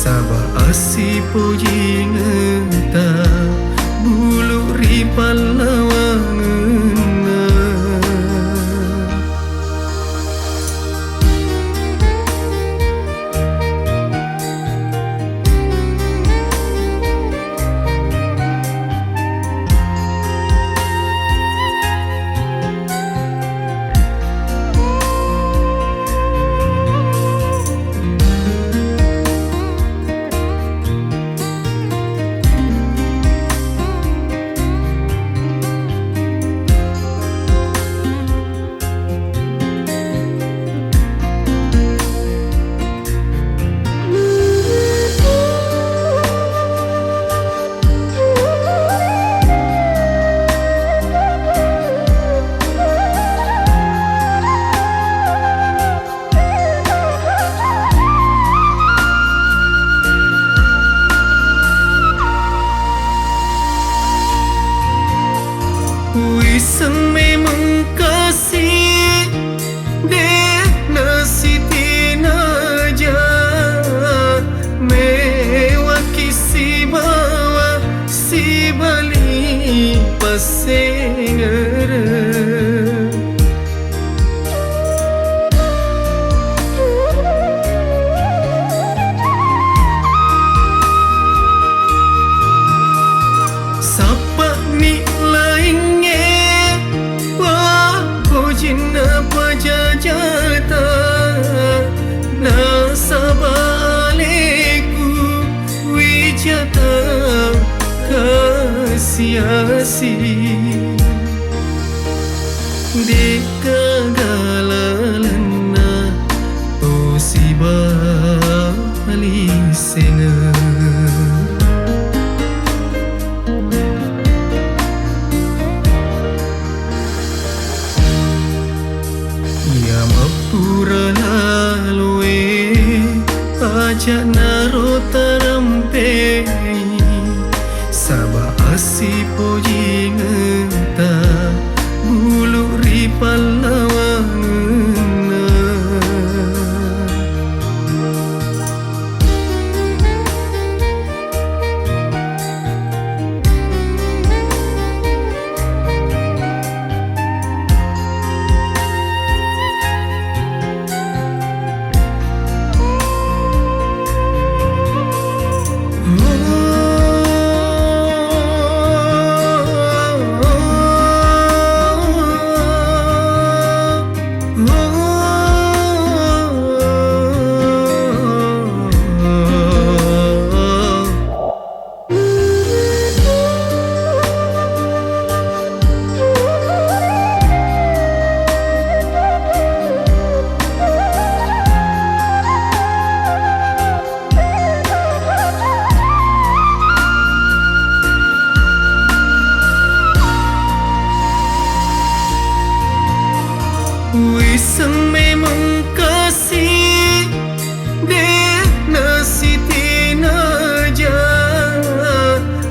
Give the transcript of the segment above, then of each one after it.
Sabah asi puji ngenta bulu ripal lawangeuna. Wisang memang kasih deh nasi tinaja mewaki si bawa si bali pasengere. Sapa ni pajajata nasabaleku wijata kasiasi dekagalalana osibali senga. Pura lalue aja naro tarampe Sabah asi puji ngenta bulu ripal lawangeuna. Wisang memang kasih deh nasi tinaja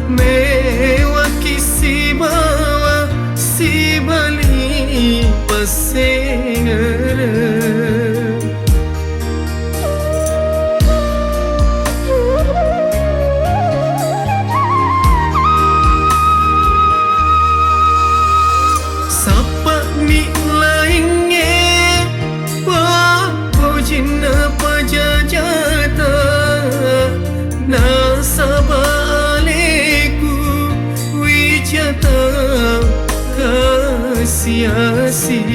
mewaki si bawa si bali pasengere. Sapa ni pajajata nasabaleku wijata kasiasi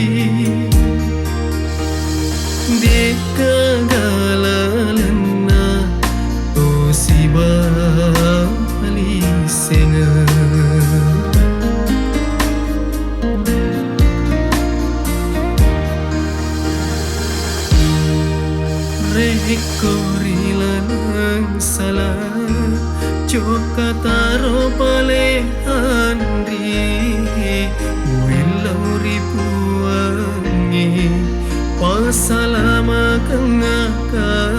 dekagalalana osibali senga. Rekorilan salah joka taro pale andri wilau ribuangi pasalama kengaka